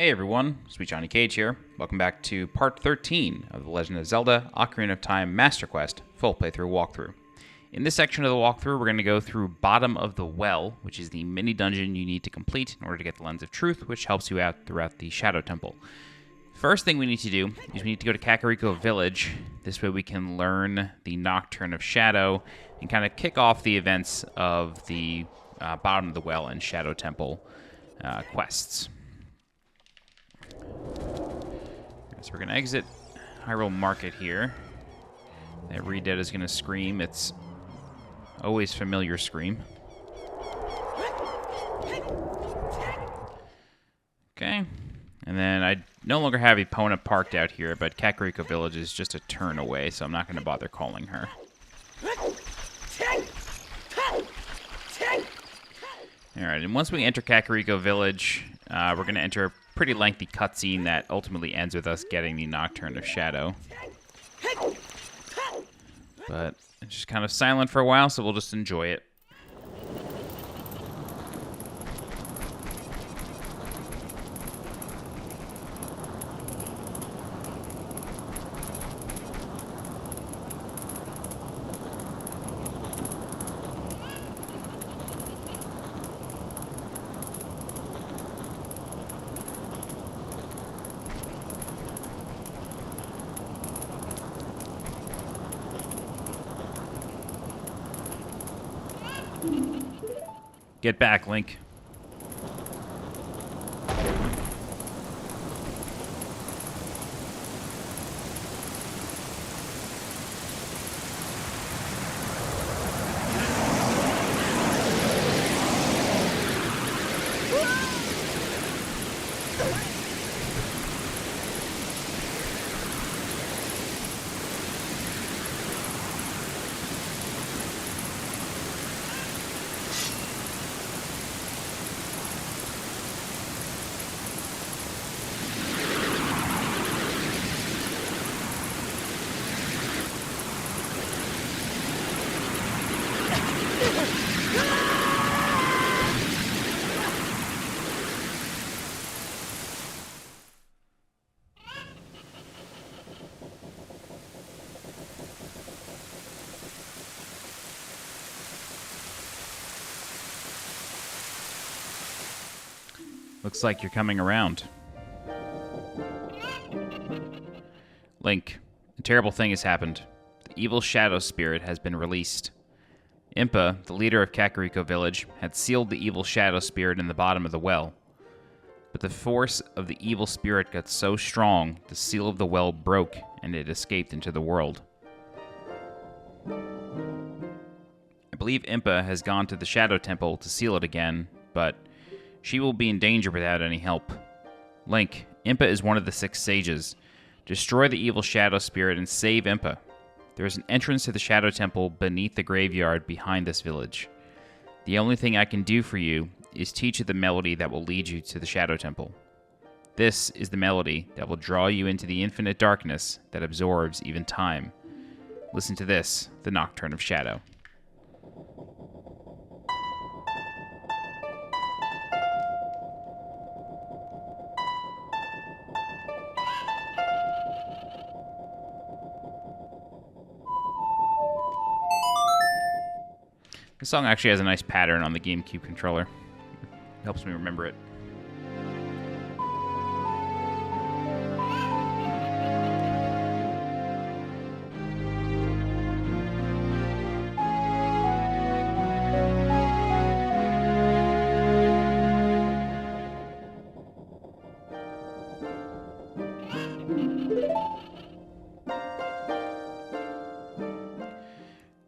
Hey everyone, SweetJohnnyCage here. Welcome back to part 13 of The Legend of Zelda Ocarina of Time Master Quest full playthrough walkthrough. In this section of the walkthrough, we're going to go through Bottom of the Well, which is the mini dungeon you need to complete in order to get the Lens of Truth, which helps you out throughout the Shadow Temple. First thing we need to do is we need to go to Kakariko Village. This way we can learn the Nocturne of Shadow and kind of kick off the events of the Bottom of the Well and Shadow Temple quests. So we're going to exit Hyrule Market here. That Redead is going to scream its always familiar scream. Okay. And then I no longer have Epona parked out here, but Kakariko Village is just a turn away, so I'm not going to bother calling her. Alright, and once we enter Kakariko Village, we're going to enter a pretty lengthy cutscene that ultimately ends with us getting the Nocturne of Shadow. But it's just kind of silent for a while, so we'll just enjoy it. Get back, Link. Looks like you're coming around. Link, a terrible thing has happened. The evil shadow spirit has been released. Impa, the leader of Kakariko Village, had sealed the evil shadow spirit in the bottom of the well. But the force of the evil spirit got so strong, the seal of the well broke, and it escaped into the world. I believe Impa has gone to the Shadow Temple to seal it again, but she will be in danger without any help. Link, Impa is one of the 6 sages. Destroy the evil shadow spirit and save Impa. There is an entrance to the Shadow Temple beneath the graveyard behind this village. The only thing I can do for you is teach you the melody that will lead you to the Shadow Temple. This is the melody that will draw you into the infinite darkness that absorbs even time. Listen to this, the Nocturne of Shadow. This song actually has a nice pattern on the GameCube controller. It helps me remember it.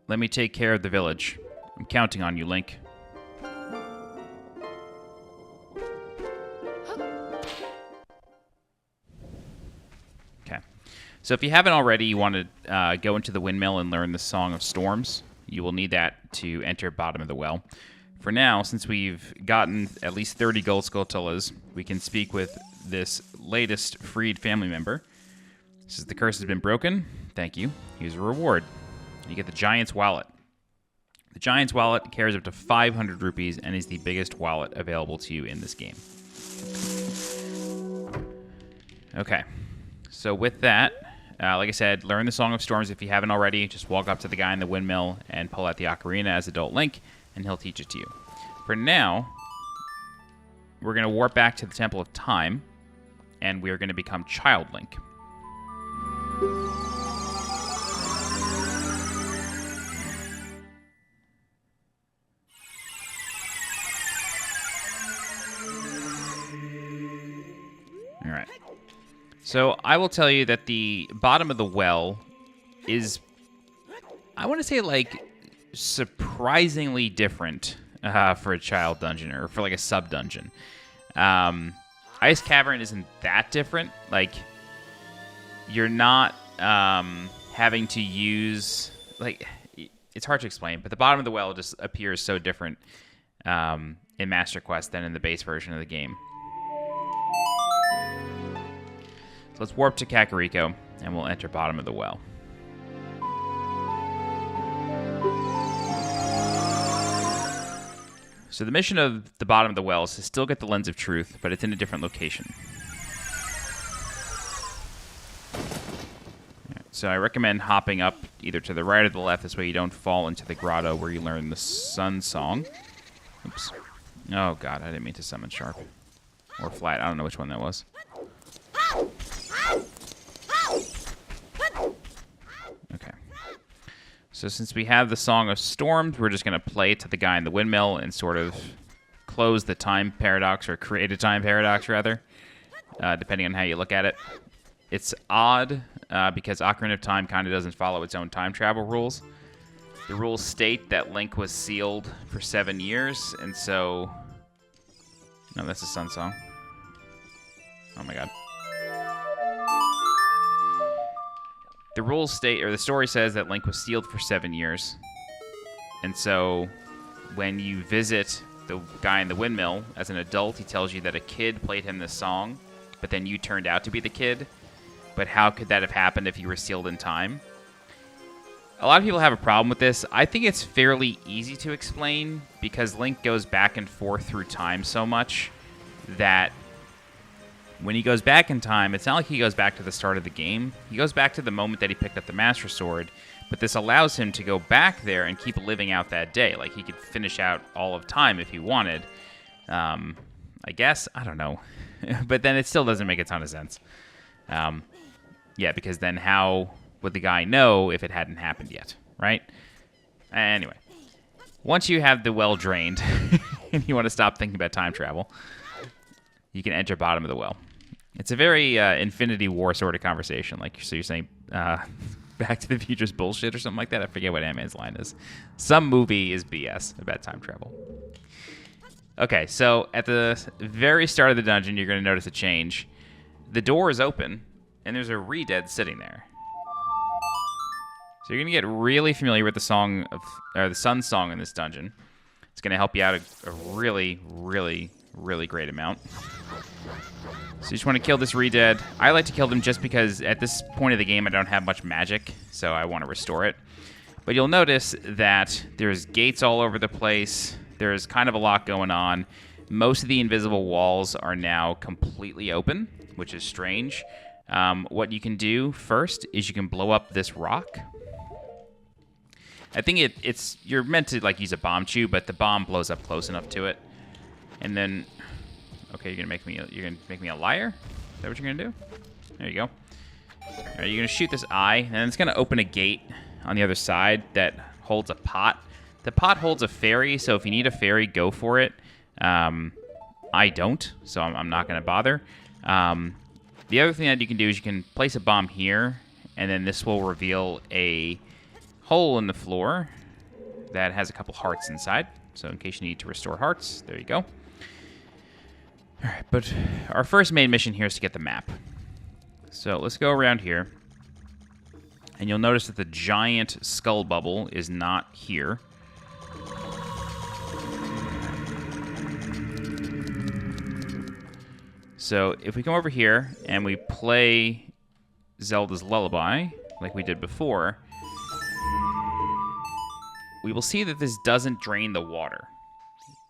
Let me take care of the village. I'm counting on you, Link. Okay. So if you haven't already, you want to go into the windmill and learn the Song of Storms. You will need that to enter Bottom of the Well. For now, since we've gotten at least 30 gold Skulltulas, we can speak with this latest freed family member. Says the curse has been broken. Thank you. Here's a reward. You get the Giant's Wallet. The Giant's Wallet carries up to 500 rupees and is the biggest wallet available to you in this game. Okay. So with that, like I said, learn the Song of Storms if you haven't already. Just walk up to the guy in the windmill and pull out the Ocarina as Adult Link, and he'll teach it to you. For now, we're going to warp back to the Temple of Time, and we're going to become Child Link. All right. So I will tell you that the bottom of the well is, I want to say, like, surprisingly different for a child dungeon, or for like a sub dungeon. Ice Cavern isn't that different. Like, you're not having to use, like, it's hard to explain, but the bottom of the well just appears so different in Master Quest than in the base version of the game. So let's warp to Kakariko, and we'll enter bottom of the well. So the mission of the bottom of the well is to still get the Lens of Truth, but it's in a different location. So I recommend hopping up either to the right or the left. This way you don't fall into the grotto where you learn the Sun Song. Oops. Oh, God, I didn't mean to summon Sharp. Or Flat. I don't know which one that was. Okay. So since we have the Song of Storms, we're just going to play to the guy in the windmill and sort of close the time paradox, or create a time paradox, rather, depending on how you look at it. It's odd because Ocarina of Time kind of doesn't follow its own time travel rules. The rules state that Link was sealed for 7 years, and so... No, that's a Sun Song. Oh my God. The rules state, or the story says, that Link was sealed for 7 years. And so, when you visit the guy in the windmill, as an adult, he tells you that a kid played him this song, but then you turned out to be the kid. But how could that have happened if you were sealed in time? A lot of people have a problem with this. I think it's fairly easy to explain, because Link goes back and forth through time so much that when he goes back in time, it's not like he goes back to the start of the game. He goes back to the moment that he picked up the Master Sword, but this allows him to go back there and keep living out that day. Like, he could finish out all of time if he wanted. I guess? I don't know. But then it still doesn't make a ton of sense. Yeah, because then how would the guy know if it hadn't happened yet, right? Anyway, once you have the well drained and you want to stop thinking about time travel, you can enter bottom of the well. It's a very Infinity War sort of conversation. Like, so you're saying Back to the Future's bullshit or something like that? I forget what Ant-Man's line is. Some movie is BS about time travel. Okay, so at the very start of the dungeon, you're going to notice a change. The door is open, and there's a Redead sitting there. So you're going to get really familiar with the song of, or the Sun Song in this dungeon. It's going to help you out a really, really, really great amount. So you just want to kill this Redead. I like to kill them just because at this point of the game I don't have much magic, so I want to restore it. But you'll notice that there's gates all over the place. There's kind of a lot going on. Most of the invisible walls are now completely open, which is strange. What you can do first is you can blow up this rock. I think it's you're meant to like use a bomb chew, but the bomb blows up close enough to it. And then, okay, you're gonna make me a liar? Is that what you're gonna do? There you go. All right, you're gonna shoot this eye, and it's gonna open a gate on the other side that holds a pot. The pot holds a fairy, so if you need a fairy, go for it. I don't, so I'm not gonna bother. The other thing that you can do is you can place a bomb here, and then this will reveal a hole in the floor that has a couple hearts inside. So in case you need to restore hearts, there you go. All right, but our first main mission here is to get the map. So let's go around here, and you'll notice that the giant skull bubble is not here. So if we come over here and we play Zelda's Lullaby, like we did before, we will see that this doesn't drain the water.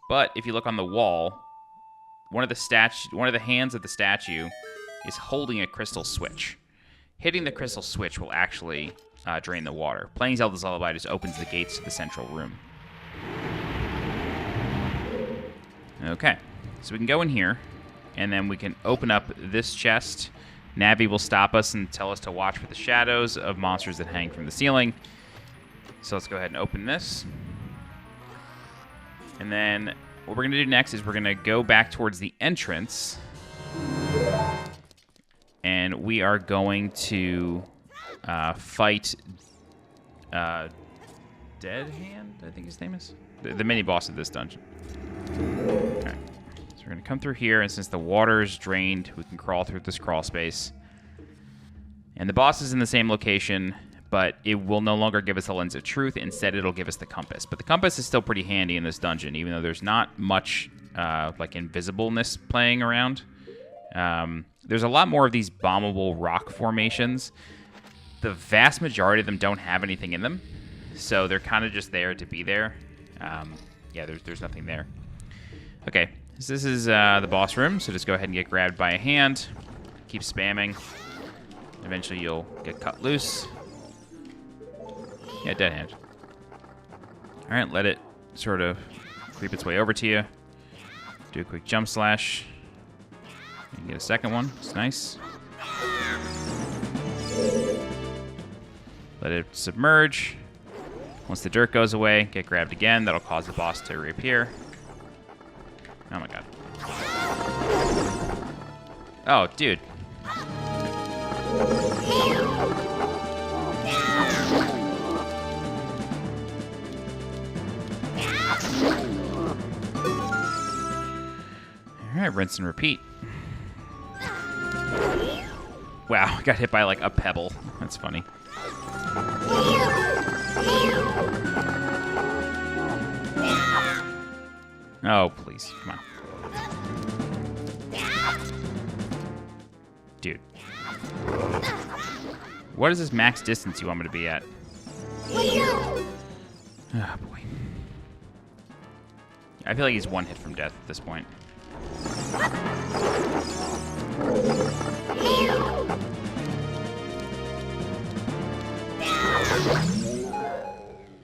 But if you look on the wall, one of the hands of the statue is holding a crystal switch. Hitting the crystal switch will actually drain the water. Playing Zelda's Lullaby just opens the gates to the central room. Okay, so we can go in here, and then we can open up this chest. Navi will stop us and tell us to watch for the shadows of monsters that hang from the ceiling. So let's go ahead and open this. And then what we're going to do next is we're going to go back towards the entrance. And we are going to fight Dead Hand, I think his name is. The mini-boss of this dungeon. Alright, so we're going to come through here, and since the water is drained, we can crawl through this crawl space. And the boss is in the same location, but it will no longer give us the Lens of Truth. Instead, it'll give us the compass. But the compass is still pretty handy in this dungeon, even though there's not much like invisibleness playing around. There's a lot more of these bombable rock formations. The vast majority of them don't have anything in them, so they're kind of just there to be there. Yeah, there's nothing there. Okay, so this is the boss room, so just go ahead and get grabbed by a hand. Keep spamming. Eventually you'll get cut loose. Yeah, dead hand. Alright, let it sort of creep its way over to you. Do a quick jump slash. You can get a second one. It's nice. Let it submerge. Once the dirt goes away, get grabbed again. That'll cause the boss to reappear. Oh my god. Oh, dude. Alright, rinse and repeat. Wow, I got hit by like a pebble. That's funny. Oh, please. Come on. Dude. What is this max distance you want me to be at? Oh, boy. I feel like he's one hit from death at this point.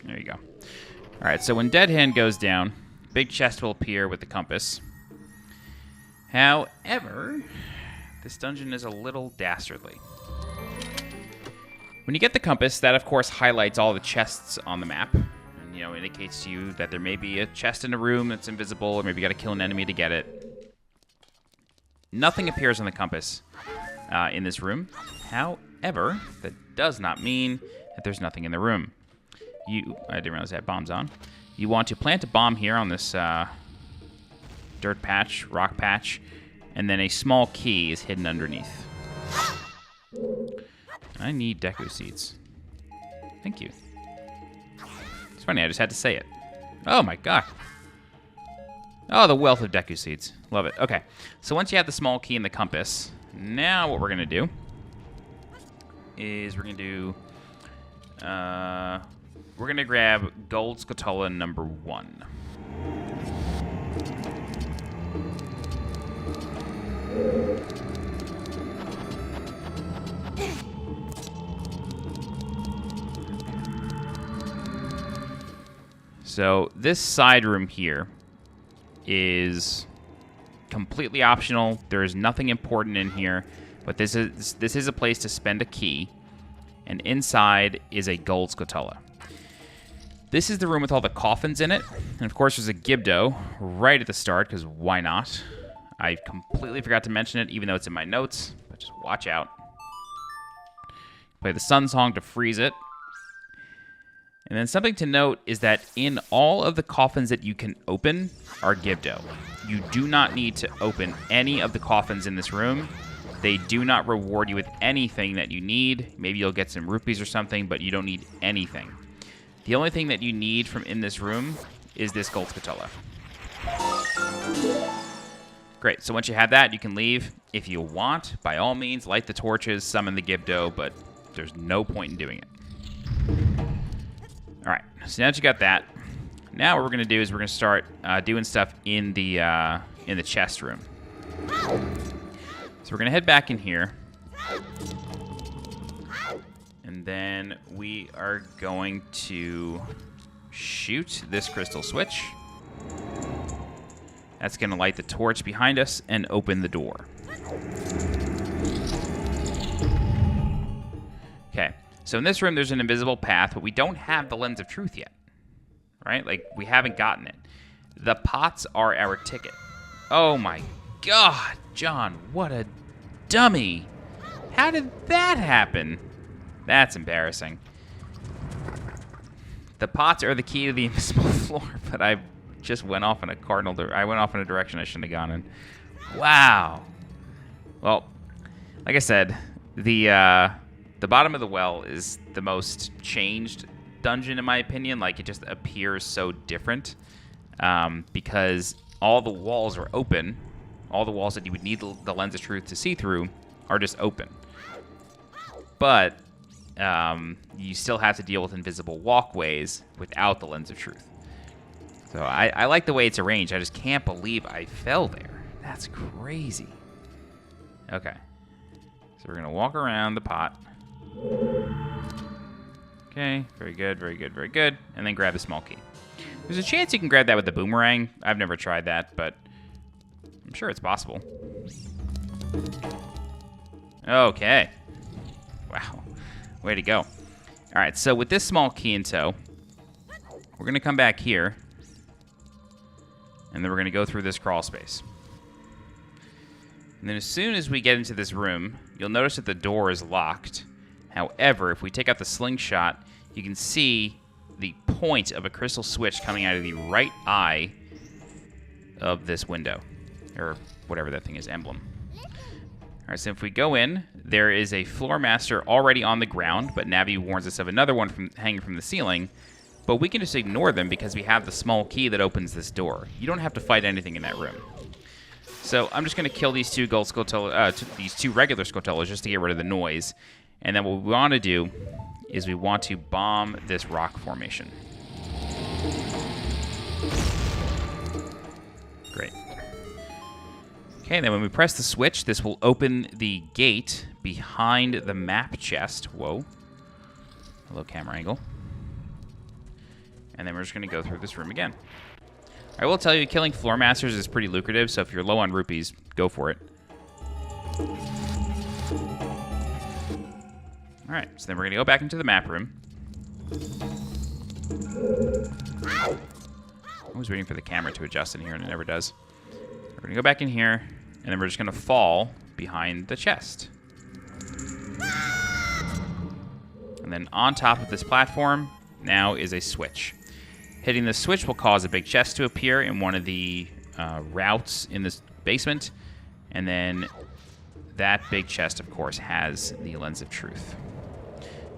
There you go. Alright, so when Dead Hand goes down, big chest will appear with the compass. However, this dungeon is a little dastardly. When you get the compass, that of course highlights all the chests on the map. And, you know, indicates to you that there may be a chest in a room that's invisible, or maybe you gotta kill an enemy to get it. Nothing appears on the compass in this room. However, that does not mean that there's nothing in the room. I didn't realize I had bombs on. You want to plant a bomb here on this dirt patch, rock patch, and then a small key is hidden underneath. I need Deku Seeds. Thank you. It's funny, I just had to say it. Oh my god. Oh, the wealth of Deku Seeds. Love it. Okay, so once you have the small key and the compass, now what we're going to do is we're going to grab Gold Skulltula number 1. So this side room here is completely optional. There is nothing important in here, but this is a place to spend a key, and inside is a Gold Skulltula. This is the room with all the coffins in it, and of course there's a Gibdo right at the start, because why not? I completely forgot to mention it, even though it's in my notes, but just watch out. Play the Sun Song to freeze it. And then something to note is that in all of the coffins that you can open are Gibdo. You do not need to open any of the coffins in this room. They do not reward you with anything that you need. Maybe you'll get some rupees or something, but you don't need anything. The only thing that you need from in this room is this Gold Skulltula. Great, so once you have that, you can leave. If you want, by all means, light the torches, summon the Gibdo, but there's no point in doing it. Alright, so now that you got that, now what we're going to do is we're going to start doing stuff in the chest room. So So we're going to head back in here. And then we are going to shoot this crystal switch. That's going to light the torch behind us and open the door. Okay, so in this room there's an invisible path, but we don't have the Lens of Truth yet. Right? Like, we haven't gotten it. The pots are our ticket. Oh my god, John, what a dummy. How did that happen? That's embarrassing. The pots are the key to the invisible floor, but I just went off in a I went off in a direction I shouldn't have gone in. Wow. Well, like I said, the bottom of the well is the most changed dungeon in my opinion. Like, it just appears so different because all the walls are open. All the walls that you would need the Lens of Truth to see through are just open. But you still have to deal with invisible walkways without the Lens of Truth. So I like the way it's arranged. I just can't believe I fell there. That's crazy. Okay. So we're going to walk around the pot. Okay, very good, very good, very good. And then grab the small key. There's a chance you can grab that with the boomerang. I've never tried that, but I'm sure it's possible. Okay. Wow. Way to go. All right, so with this small key in tow, we're going to come back here, and then we're going to go through this crawl space. And then as soon as we get into this room, you'll notice that the door is locked. However, if we take out the slingshot, you can see the point of a crystal switch coming out of the right eye of this window, or whatever that thing is, emblem. All right, so if we go in, there is a floor master already on the ground, but Navi warns us of another one hanging from the ceiling. But we can just ignore them because we have the small key that opens this door. You don't have to fight anything in that room. So I'm just going to kill these two gold Skulltulas, these two regular Skulltulas, just to get rid of the noise. And then what we want to do is we want to bomb this rock formation. Great. Okay, then when we press the switch, this will open the gate behind the map chest. Whoa. Hello, camera angle. And then we're just going to go through this room again. I will tell you, killing floor masters is pretty lucrative, so if you're low on rupees, go for it. Alright, so then we're going to go back into the map room. I'm always waiting for the camera to adjust in here, and it never does. We're going to go back in here, and then we're just going to fall behind the chest. And then on top of this platform now is a switch. Hitting the switch will cause a big chest to appear in one of the routes in this basement. And then that big chest, of course, has the Lens of Truth.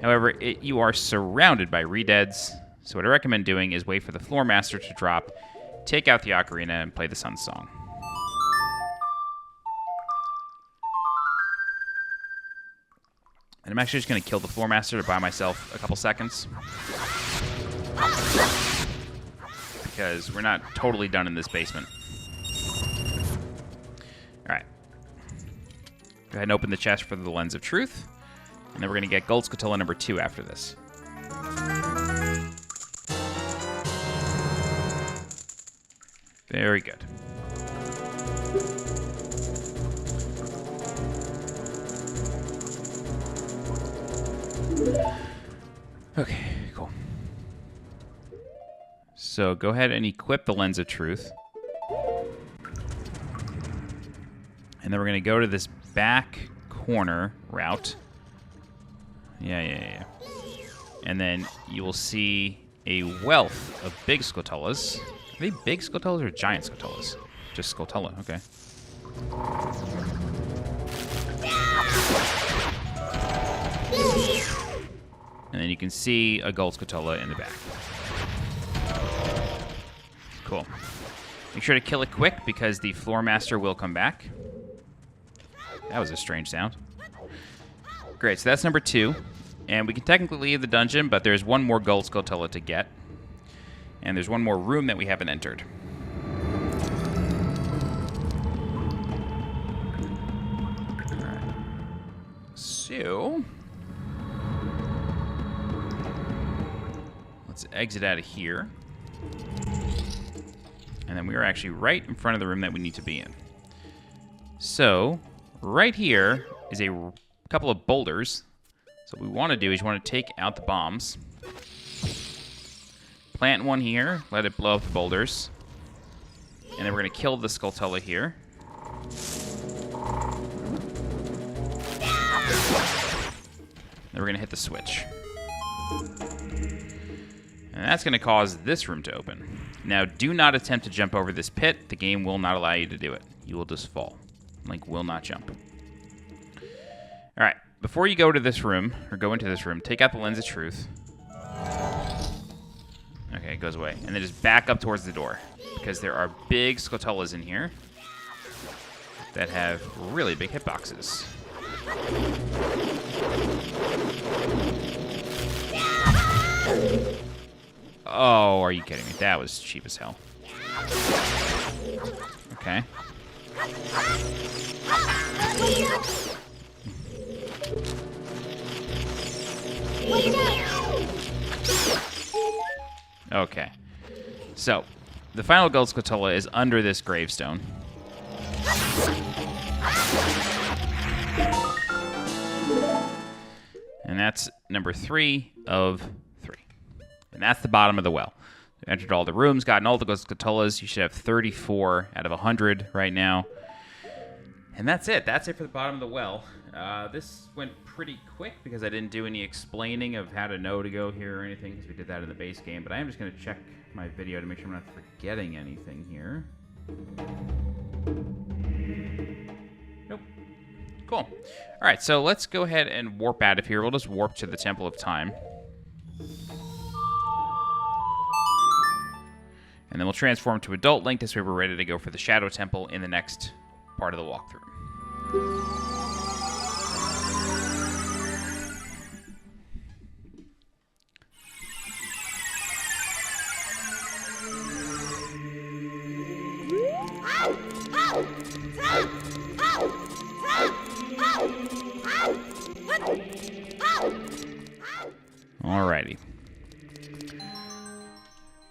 However, you are surrounded by re-deads, so what I recommend doing is wait for the floor master to drop, take out the ocarina, and play the Sun Song. And I'm actually just going to kill the floor master to buy myself a couple seconds. Because we're not totally done in this basement. Alright. Go ahead and open the chest for the Lens of Truth. And then we're going to get Gold Skulltula number 2 after this. Very good. Okay, cool. So go ahead and equip the Lens of Truth. And then we're going to go to this back corner route. Yeah. And then you will see a wealth of big Skulltulas. Are they big Skulltulas or giant Skulltulas? Just Skulltula, okay. And then you can see a gold Skulltula in the back. Cool. Make sure to kill it quick because the floor master will come back. That was a strange sound. Great, so that's number 2. And we can technically leave the dungeon, but there's one more gold Skulltula to get. And there's one more room that we haven't entered. So, let's exit out of here. And then we are actually right in front of the room that we need to be in. So, right here is a couple of boulders. So what we want to do is you want to take out the bombs. Plant one here, let it blow up the boulders. And then we're going to kill the Skulltula here. Then we're going to hit the switch. And that's going to cause this room to open. Now, do not attempt to jump over this pit. The game will not allow you to do it. You will just fall. Link will not jump. All right. Before you go to this room, or go into this room, take out the Lens of Truth. Okay, it goes away. And then just back up towards the door. Because there are big Skulltulas in here that have really big hitboxes. Oh, are you kidding me? That was cheap as hell. Okay. Okay. So, the final gold Skulltula is under this gravestone. And that's number 3 of 3. And that's the bottom of the well. We entered all the rooms, gotten all the gold Skulltulas. You should have 34 out of 100 right now. And that's it. That's it for the bottom of the well. This went pretty quick because I didn't do any explaining of how to know to go here or anything, because we did that in the base game. But I am just going to check my video to make sure I'm not forgetting anything here. Nope. Cool. All right, so let's go ahead and warp out of here. We'll just warp to the Temple of Time. And then we'll transform to Adult Link. This way we're ready to go for the Shadow Temple in the next part of the walkthrough. Alrighty.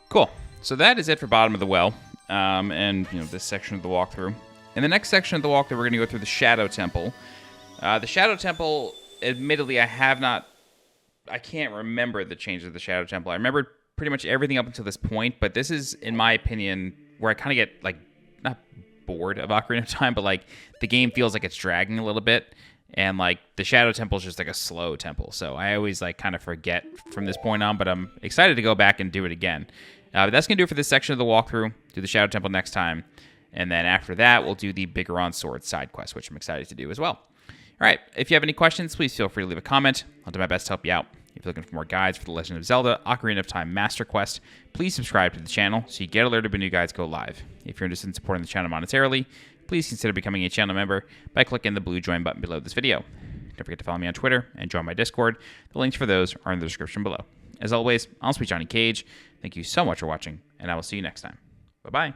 Cool. So that is it for bottom of the well, and this section of the walkthrough. In the next section of the walkthrough, we're going to go through the Shadow Temple. The Shadow Temple, admittedly, I can't remember the changes of the Shadow Temple. I remember pretty much everything up until this point, but this is, in my opinion, where I kind of get, not bored of Ocarina of Time, but, the game feels like it's dragging a little bit, and, the Shadow Temple is just, a slow temple. So I always, kind of forget from this point on, but I'm excited to go back and do it again. But that's going to do it for this section of the walkthrough. Do the Shadow Temple next time. And then after that, we'll do the Bigaron Sword side quest, which I'm excited to do as well. All right, if you have any questions, please feel free to leave a comment. I'll do my best to help you out. If you're looking for more guides for The Legend of Zelda Ocarina of Time Master Quest, please subscribe to the channel so you get alerted when new guides go live. If you're interested in supporting the channel monetarily, please consider becoming a channel member by clicking the blue join button below this video. Don't forget to follow me on Twitter and join my Discord. The links for those are in the description below. As always, I'm SweetJohnnyCage. Thank you so much for watching, and I will see you next time. Bye-bye.